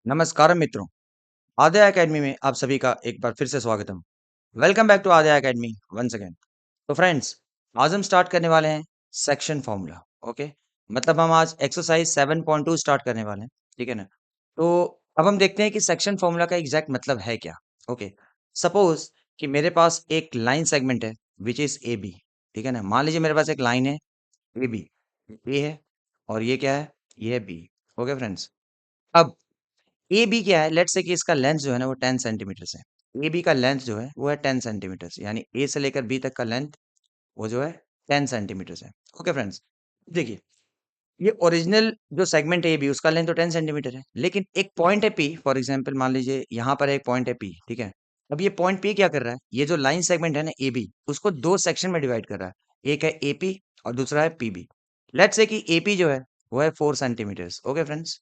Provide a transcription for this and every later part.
नमस्कार मित्रों, आद्या एकेडमी में आप सभी का एक बार फिर से स्वागतम। Welcome back to Aadya academy once again. तो फ्रेंड्स, आज हम स्टार्ट करने वाले हैं सेक्शन फॉर्मूला। ओके, मतलब हम आज एक्सरसाइज 7.2 स्टार्ट करने वाले हैं, ठीक है ना। तो अब हम देखते हैं कि सेक्शन फॉर्मूला का एग्जैक्ट मतलब है क्या। ओके, सपोज कि मेरे पास एक लाइन सेगमेंट है विच इज ए बी, ठीक है ना। मान लीजिए मेरे पास एक लाइन है ए बी, ये है और ये क्या है, ये है बी। ओके फ्रेंड्स, अब ए बी क्या है, लेट्स से कि इसका लेंथ जो है ना वो 10 सेंटीमीटर है। ए बी का लेंथ जो है वो है 10 सेंटीमीटर, यानी ए से लेकर बी तक का लेंथ वो जो है 10 सेंटीमीटर है। ओके फ्रेंड्स, देखिए ये ओरिजिनल जो सेगमेंट है ए बी उसका लेंथ तो 10 सेंटीमीटर है, लेकिन एक पॉइंट है पी। फॉर एग्जांपल मान लीजिए यहाँ पर एक पॉइंट है पी, ठीक है। अब ये पॉइंट पी क्या कर रहा है, ये जो लाइन सेगमेंट है ना ए बी उसको दो सेक्शन में डिवाइड कर रहा है। एक है ए पी और दूसरा है पी बी। लेट्स से कि ए पी जो है वो है 4 centimetre. Okay friends,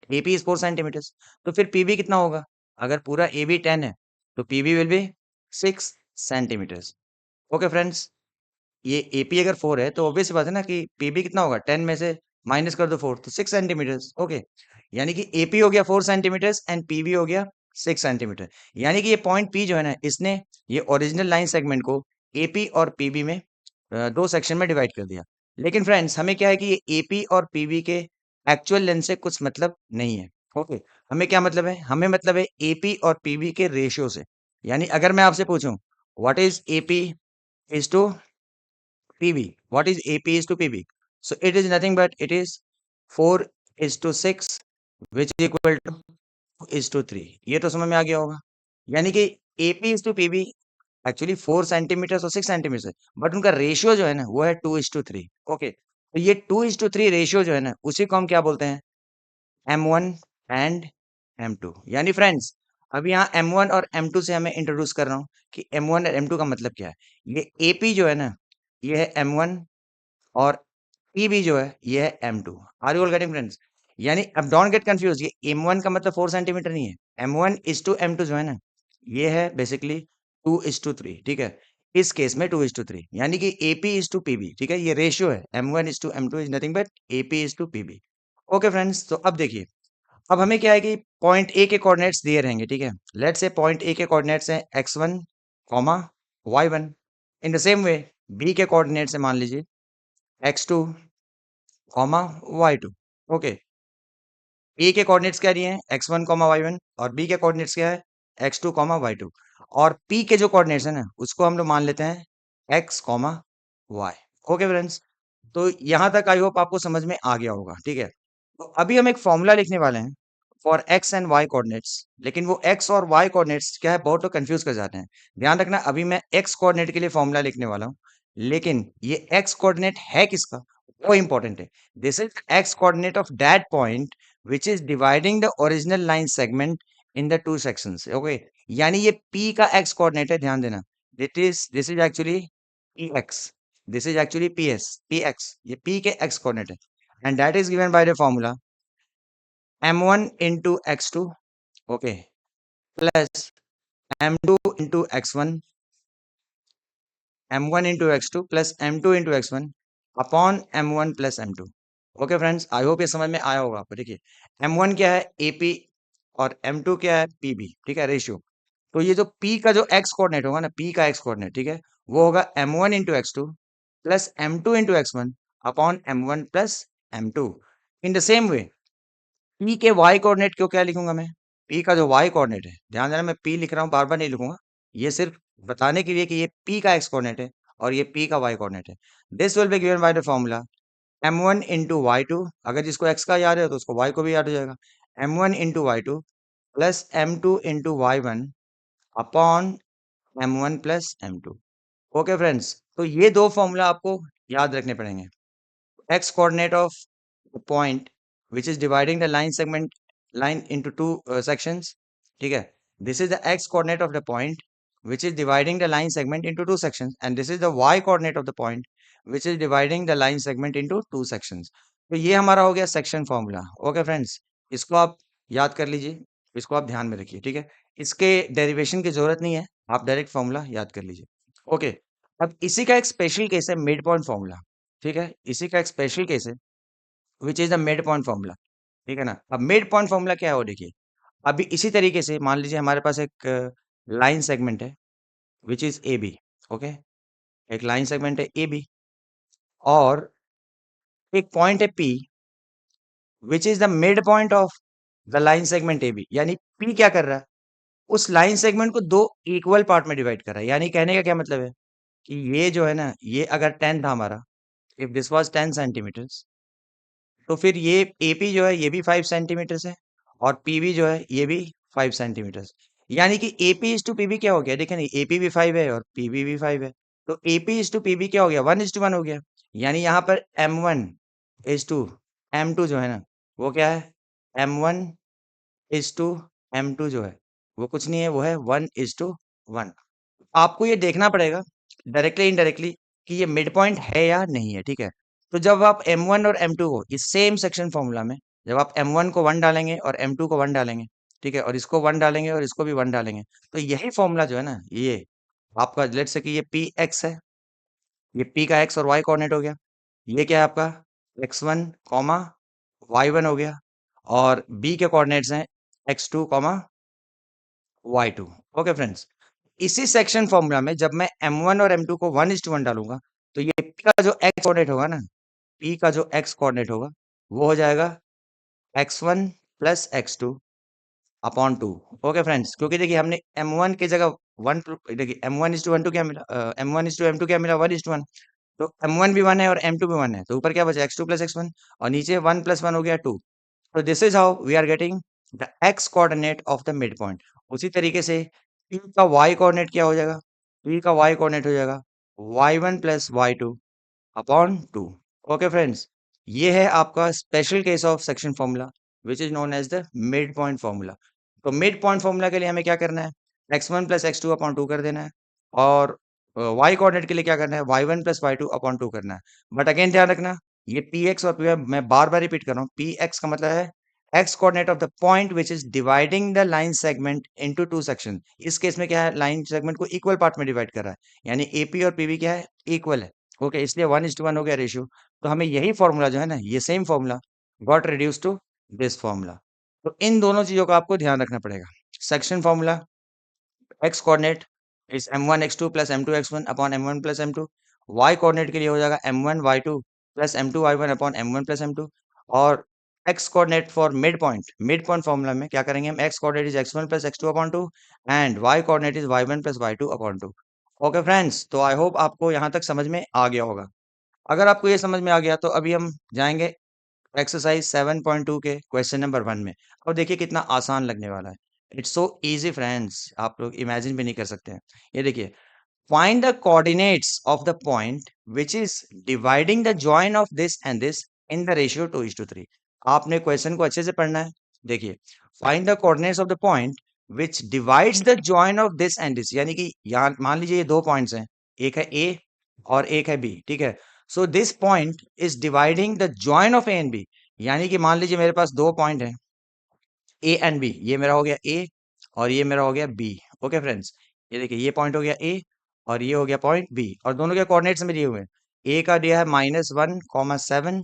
AP is 4 centimetres. तो फिर पीबी कितना होगा, अगर पूरा एबी 10 है तो PB will be 6 centimetres. Okay friends, ये एपी अगर 4 है तो ऑब्वियस बात है ना कि पीबी कितना होगा, 10 में से माइनस कर दो 4 तो 6 सेंटीमीटर्स। ओके, यानी कि एपी हो गया 4 सेंटीमीटर्स एंड पीबी हो गया 6 सेंटीमीटर। यानी कि ये पॉइंट पी जो है ना, इसने ये ओरिजिनल लाइन सेगमेंट को एपी और पीबी में दो सेक्शन में डिवाइड कर दिया। लेकिन फ्रेंड्स, हमें क्या है कि ये एपी और पीबी के एक्चुअल लेंथ से कुछ मतलब नहीं है। ओके, हमें क्या मतलब है, हमें मतलब है एपी और पीबी के रेशियो से। यानी अगर मैं आपसे पूछूं what is AP is to PB, what is AP is to PB, so it is nothing but it is 4 is to 6 which is equal to is to 3। ये तो समझ में आ गया होगा। यानी कि AP is to PB actually 4 centimetre और 6 centimetre, but उनका रेशियो जो है ना वो है 2:3। ओके, तो ये 2:3 रेशियो जो है ना उसी को हम क्या बोलते हैं, M1 एंड M2। यानी फ्रेंड्स, अब यहाँ M1 और M2 से हमें इंट्रोड्यूस कर रहा हूँ कि M1 और M2 का मतलब क्या है। ये AP जो है ना, ये है M1 और PB जो है ये है M2। Are you all getting friends? यानी अब डोंट गेट कंफ्यूज, ये M1 का मतलब 4 सेंटीमीटर नहीं है। M1 इज टू M2 जो है ना, ये है बेसिकली 2:3, ठीक है। इस केस में 2:3, यानी कि AP इज टू PB, ठीक है। ये रेशियो है, M1 is to M2 is nothing but AP is to PB। Okay friends, तो अब देखिए, अब हमें क्या है कि पॉइंट ए के कोऑर्डिनेट्स दिए रहेंगे, ठीक है। लेट्स से पॉइंट ए के कोऑर्डिनेट्स हैं x1 comma y1। In the same way B के कोऑर्डिनेट्स है मान लीजिए x2 कॉमा y2। ओके, ए के कोऑर्डिनेट्स क्या दिए हैं x1 कॉमा y1 और बी के कोऑर्डिनेट्स क्या है x2 कॉमा y2। और पी के जो कोऑर्डिनेट्स है ना उसको हम लोग मान लेते हैं x comma y। Okay friends, तो यहाँ तक आई होप आपको समझ में आ गया होगा, ठीक है। तो अभी हम एक फॉर्मूला लिखने वाले हैं for X and Y coordinates, लेकिन वो एक्स और वाई कोऑर्डिनेट्स क्या है, बहुत लोग कंफ्यूज कर जाते हैं। ध्यान रखना, अभी मैं एक्स कोऑर्डिनेट के लिए फॉर्मूला लिखने वाला हूँ, लेकिन ये एक्स कोऑर्डिनेट है किसका, वो इंपॉर्टेंट है। This is x coordinate of that point which is dividing the original line segment in the two sections. Okay, यानी ये पी का एक्स कोऑर्डिनेट है, ध्यान देना। This is actually P x, this is actually P S P x, ये P के x coordinate है। And that is given by the formula m1 into x2, okay, plus m2 into x1, m1 into x2 plus m2 into x1 upon m1 plus m2। Okay friends, I hope ये समझ में आया होगा आपको। देखिए m1 क्या है AP और m2 क्या है PB, ठीक है, रेशियो। तो ये जो P का जो x कोऑर्डिनेट होगा ना, P का x कोऑर्डिनेट, ठीक है, वो होगा m1 into x2 plus m2 into x1 upon m1 plus m2। In the same way P के वाई कोऑर्डिनेट को क्या लिखूंगा मैं, पी का जो वाई कोऑर्डिनेट है, ध्यान देना मैं पी लिख रहा हूँ, बार बार नहीं लिखूंगा। ये सिर्फ बताने के लिए कि ये पी का एक्स कोऑर्डिनेट है और ये पी का वाई कोऑर्डिनेट है। This will be given by the formula m1 into Y two, अगर जिसको एक्स का याद है तो उसको वाई को भी याद हो जाएगा, m1 into Y two plus m2 into Y one upon m1 plus m2। Okay friends, तो ये दो फॉर्मूला आपको याद रखने पड़ेंगे। x coordinate of the point which is dividing the line into two sections, ठीक है। This is the x coordinate of the point which is dividing the line segment into two sections, and this is the y coordinate of the point which is dividing the line segment into two sections। तो ये हमारा हो गया section formula. Okay friends, इसको आप याद कर लीजिए, इसको आप ध्यान में रखिए, ठीक है। इसके डेरिवेशन की जरूरत नहीं है, आप डायरेक्ट फॉर्मूला याद कर लीजिए। ओके, अब इसी का एक स्पेशल केस है मिड पॉइंट फॉर्मूला, ठीक है। इसी का एक स्पेशल केस है which is the mid point formula, ठीक है ना। अब मिड पॉइंट फॉर्मूला क्या है वो देखिए, अभी इसी तरीके से मान लीजिए हमारे पास एक लाइन सेगमेंट है which is A B. Okay, एक लाइन सेगमेंट है ए बी और एक पॉइंट है P which is the mid point of the line segment A B. यानी पी क्या कर रहा है, उस लाइन सेगमेंट को दो इक्वल पार्ट में डिवाइड कर रहा है। यानी कहने का क्या मतलब है कि ये जो है ना, ये अगर 10 था हमारा, इफ दिस वाज 10 सेंटीमीटर्स, तो फिर ये एपी जो है ये भी 5 सेंटीमीटर्स है और पीबी जो है ये भी 5 सेंटीमीटर्स। यानी कि एपी इज टू पीबी क्या हो गया, देखें नहीं, एपी भी 5 है और पीबी भी 5 है, तो एपी इज टू पीबी क्या हो गया, 1:1 हो गया। यानी यहाँ पर M1 इज टू M2 जो है ना, वो क्या है, M1 इज टू M2 जो है वो कुछ नहीं है, वो है 1:1। आपको ये देखना पड़ेगा डायरेक्टली इनडायरेक्टली कि ये मिड पॉइंट है या नहीं है, ठीक है। तो जब आप M1 और M2 को इस सेम सेक्शन फॉर्मूला में, जब आप M1 को 1 डालेंगे और M2 को 1 डालेंगे, ठीक है, और इसको 1 डालेंगे और इसको भी 1 डालेंगे, तो यही फॉर्मूला जो है ना, ये आपका लेट्स से कि ये पी एक्स है, ये पी का एक्स और वाई कोऑर्डिनेट हो गया, ये क्या है आपका x1 कॉमा y1 हो गया, और बी के कोऑर्डिनेट्स हैं x2 comma y2। Okay friends, इसी सेक्शन फॉर्मूला में जब मैं M1 और M2 को 1:1 डालूंगा, तो ये P का जो x कोऑर्डिनेट होगा ना, P का जो x कोऑर्डिनेट होगा वो हो जाएगा x1 plus x2 upon 2। Okay friends, क्योंकि देखिए हमने M1 की जगह 1, देखिए M1:1 क्या मिला, M1:M2 क्या मिला, 1:1। तो M1 भी 1 है और M2 भी 1 है, तो ऊपर क्या बचा, x2 प्लस x1, और नीचे 1 प्लस 1 हो गया 2। So this is how we are getting the x coordinate of the midpoint। उसी तरीके से p का y कोऑर्डिनेट क्या हो जाएगा, p का y कोऑर्डिनेट हो जाएगा y1 plus y2 upon 2। Okay friends, ये है आपका special case of section formula which is known as the mid point formula. तो मिड पॉइंट फॉर्मूला के लिए हमें क्या करना है, x1 प्लस x2 अपॉन 2 कर देना है, और y कोऑर्डिनेट के लिए क्या करना है, y1 प्लस y2 अपॉन 2 करना है। बट अगेन ध्यान रखना, ये px और py मैं बार बार रिपीट कर रहा हूँ, px का मतलब है x coordinate of the point which is dividing the line segment into two section. इस केस में क्या है, लाइन सेगमेंट को इक्वल पार्ट में डिवाइड कर रहा है, यानी एपी और पीबी क्या है, इक्वल है। ओके, इसलिए 1:1 हो गया रेशियो। तो हमें यही फॉर्मूला जो है ना, ये same formula got reduce to this formula. तो इन दोनों चीजों का आपको ध्यान रखना पड़ेगा। Section formula, x coordinate is m1 x2 plus m2 x1 upon m1 plus m2। y coordinate के लिए हो जाएगा m1 y2 plus m2 y1 upon m1 plus m2। और x coordinate for mid point formula में क्या करेंगे हम, x coordinate is x1 plus x2 upon 2 and y coordinate is y1 plus y2 upon 2। Okay friends, तो I hope आपको यहाँ तक समझ में आ गया होगा। अगर आपको ये समझ में आ गया तो अभी हम जाएंगे एक्सरसाइज 7.2 के क्वेश्चन नंबर 1 में। अब देखिए कितना आसान लगने वाला है, इट्स सो इजी फ्रेंड्स, आप लोग इमेजिन भी नहीं कर सकते हैं। ये देखिए, find the coordinates of the point which is dividing the join of this and this in the ratio 2:3। आपने क्वेश्चन को अच्छे से पढ़ना है। देखिए, find the coordinates of the point which divides the join of this and this, यानी कि यहाँ मान लीजिए ये दो पॉइंट्स हैं, एक है ए और एक है बी, ठीक है। So this point is dividing the join of A and B, यानी कि मान लीजिए मेरे पास दो पॉइंट हैं ए एंड बी, ये मेरा हो गया ए और ये मेरा हो गया बी। ओके फ्रेंड्स, ये देखिए ये पॉइंट हो गया ए और ये हो गया पॉइंट बी, और दोनों के कोऑर्डिनेट्स में दिए हुए हैं। ए का दिया है -1, 7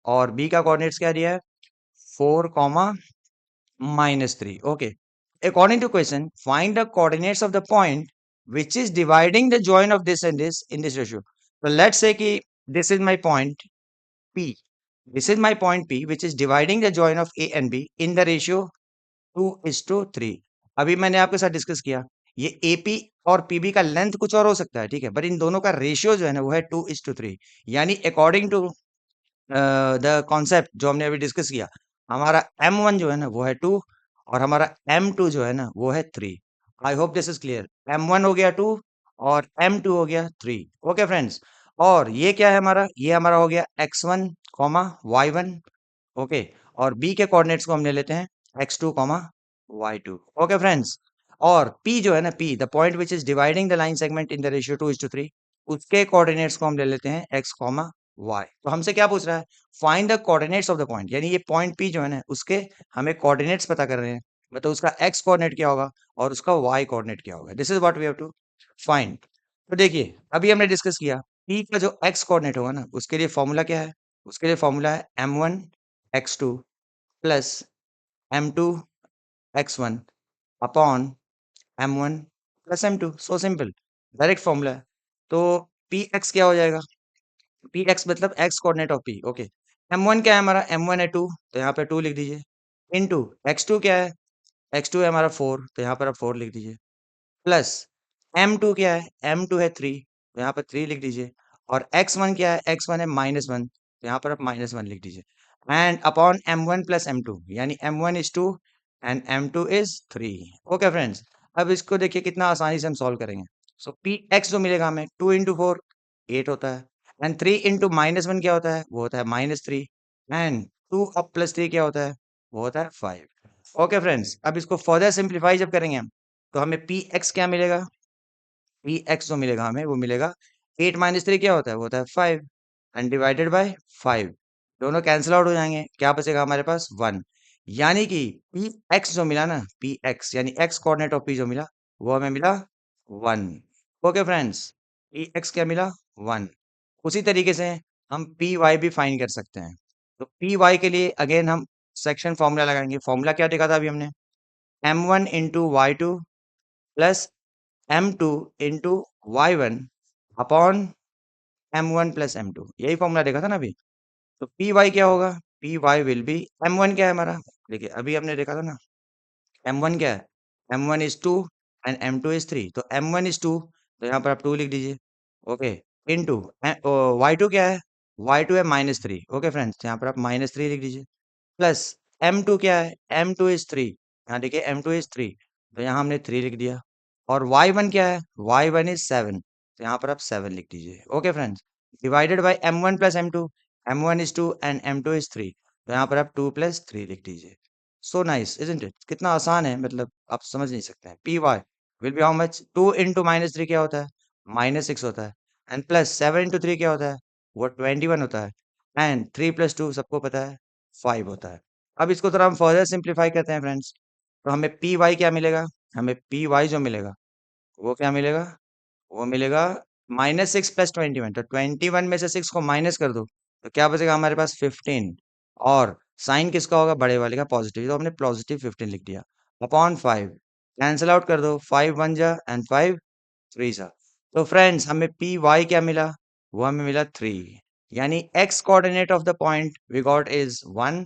और बी का कोऑर्डिनेट्स क्या दिया है, 4, -3। Okay, according to question find the coordinates of the point which is dividing the join of this and this in this ratio। so let's say कि this is my point p, this is my point p which is dividing the join of a and b in the ratio 2:3। अभी मैंने आपके साथ discuss किया, ये AP और PB का length कुछ और हो सकता है, ठीक है, पर इन दोनों का रेशियो जो है ना वो है 2:3। यानी अकॉर्डिंग टू द कॉन्सेप्ट जो हमने अभी डिस्कस किया, हमारा M1 जो है ना वो है 2 और हमारा M2 जो है ना वो है 3। I hope this is clear. M1 हो गया 2 और M2 हो गया 3। ओके फ्रेंड्स, और ये क्या है हमारा, ये हमारा हो गया x1 कॉमा y1। ओके, और b के कोऑर्डिनेट्स को हमने लेते हैं x2 comma y2। Okay friends, और p जो है ना, p the point which is dividing the line segment in the ratio 2:3, उसके कोऑर्डिनेट्स को हम ले लेते हैं x कॉमा y। तो हमसे क्या पूछ रहा है, find the coordinates of the point, यानी ये पॉइंट p जो है ना उसके हमें कोऑर्डिनेट्स पता कर रहे हैं, मतलब उसका x कोऑर्डिनेट क्या होगा और उसका y कोऑर्डिनेट क्या होगा। This is what we have to find. तो देखिए, अभी हमने डिस्कस किया p का जो x कोऑर्डिनेट होगा ना उसके लिए फॉर्मूला क्या है, उसके लिए फॉर्मूला है m1 x2 plus m2 x1 upon m1 plus m2। So simple, direct formula है। तो px क्या हो जाएगा? px मतलब x coordinate of p। Okay, m1 क्या है हमारा? m1 है 2, तो यहाँ पे 2 लिख दीजिए। इनटू x2 क्या है? x2 है हमारा 4, तो यहाँ पर आप 4 लिख दीजिए। प्लस m2 क्या है? m2 है 3, तो यहाँ पर 3 लिख दीजिए। और x1 क्या है? x1 है -1, तो यहाँ पर आप -1 लिख दीजिए। And upon m1 plus m2, यानी m1 is 2 and m2 is 3। Okay friends, अब इसको देखिए कितना आसानी से हम सॉल्व करेंगे। सो px जो मिलेगा हमें 2 इंटू 4 8 होता है, एंड 3 इंटू -1 क्या होता है? वो होता है -3, एंड 2 अब प्लस 3 क्या होता है? वो होता है 5। ओके फ्रेंड्स, अब इसको फर्दर सिंप्लीफाई जब करेंगे हम, तो हमें px क्या मिलेगा? px जो मिलेगा हमें वो मिलेगा 8 माइनस 3 क्या होता है? वो होता है 5 एंड डिवाइडेड बाय 5। दोनों कैंसिल आउट हो जाएंगे, क्या बचेगा हमारे पास? 1। यानी कि px जो मिला ना, px यानी x कोऑर्डिनेट ऑफ p जो मिला वो हमें मिला 1। ओके फ्रेंड्स, px क्या मिला? 1। उसी तरीके से हम py भी फाइंड कर सकते हैं। तो py के लिए अगेन हम सेक्शन फॉर्मूला लगाएंगे। फॉर्मूला क्या देखा था अभी हमने? m1 into y2 plus m2 into y1 upon m1 plus m2, यही फॉर्मूला देखा था ना अभी। तो py क्या होगा? py विल बी, m1 क्या है हमारा? देखिए अभी हमने देखा था ना, m1 क्या है? m1 is 2 and m2 is 3, तो m1 इज 2, तो यहाँ पर आप 2 लिख दीजिए। ओके, इनटू y2 क्या है? y2 है -3। ओके फ्रेंड्स, तो यहाँ पर आप -3 लिख दीजिए। प्लस m2 क्या है? m2 इज 3, यहाँ देखिए m2 इज 3, तो यहाँ हमने 3 लिख दिया। और y1 क्या है? y1 इज 7, तो यहाँ पर आप 7 लिख दीजिए। Okay friends, divided by m1 plus m2, m1 is 2 and m2 is 3, तो यहाँ पर आप 2 प्लस 3 लिख दीजिए। So nice isn't it? कितना आसान है, मतलब आप समझ नहीं सकते हैं। py will be how much? 2 into -3 क्या होता है? -6 होता है, एंड प्लस 7 इंटू 3 क्या होता है? वो 21 होता है, एंड 3 प्लस 2 सबको पता है 5 होता है। अब इसको थोड़ा हम फर्दर सिंप्लीफाई करते हैं फ्रेंड्स, तो हमें पी वाई क्या मिलेगा? हमें पी वाई जो मिलेगा वो क्या मिलेगा? वो मिलेगा -6 प्लस 21, तो 21 में से 6 को माइनस कर दो, तो क्या बचेगा हमारे पास? 15। और साइन किसका होगा? बड़े वाले का, पॉजिटिव, तो हमने पॉजिटिव 15 लिख दिया अपॉन 5। कैंसिल आउट कर दो, 5 1 जा एंड 5 3 जा। तो फ्रेंड्स हमें पी वाई क्या मिला? वो हमें मिला 3। यानी x coordinate of the point we got is 1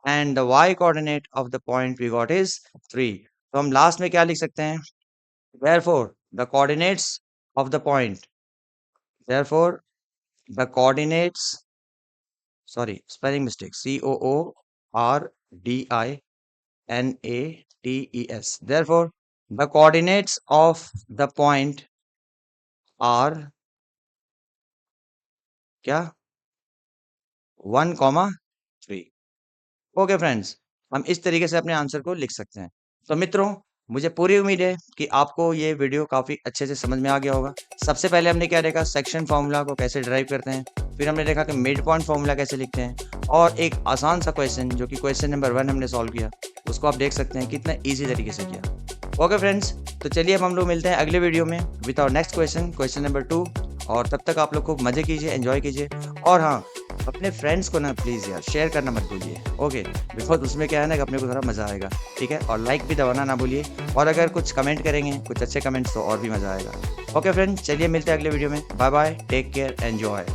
and the y coordinate of the point we got is 3। तो हम लास्ट में क्या लिख सकते हैं? therefore the coordinates of the point, therefore the coordinates, sorry spelling mistake, coordinates, therefore the coordinates of the point are क्या? 1, 3। Okay friends, हम इस तरीके से अपने आंसर को लिख सकते हैं। तो मित्रों, मुझे पूरी उम्मीद है कि आपको ये वीडियो काफ़ी अच्छे से समझ में आ गया होगा। सबसे पहले हमने क्या देखा? सेक्शन फार्मूला को कैसे ड्राइव करते हैं, फिर हमने देखा कि मिड पॉइंट फार्मूला कैसे लिखते हैं, और एक आसान सा क्वेश्चन जो कि क्वेश्चन नंबर 1 हमने सॉल्व किया, उसको आप देख सकते हैं कितना ईजी तरीके से किया। ओके फ्रेंड्स, तो चलिए अब हम लोग मिलते हैं अगले वीडियो में with our next question, question number 2। और तब तक आप लोग खूब मज़े कीजिए, एंजॉय कीजिए, और हाँ, अपने फ्रेंड्स को ना प्लीज़ यार शेयर करना मत भूलिए। ओके, बिकॉज़ उसमें क्या है ना कि अपने को थोड़ा मज़ा आएगा, ठीक है? और लाइक भी दबाना ना भूलिए, और अगर कुछ कमेंट करेंगे, कुछ अच्छे कमेंट्स, तो और भी मज़ा आएगा। ओके फ्रेंड्स, चलिए मिलते हैं अगले वीडियो में। Bye bye, take care, enjoy.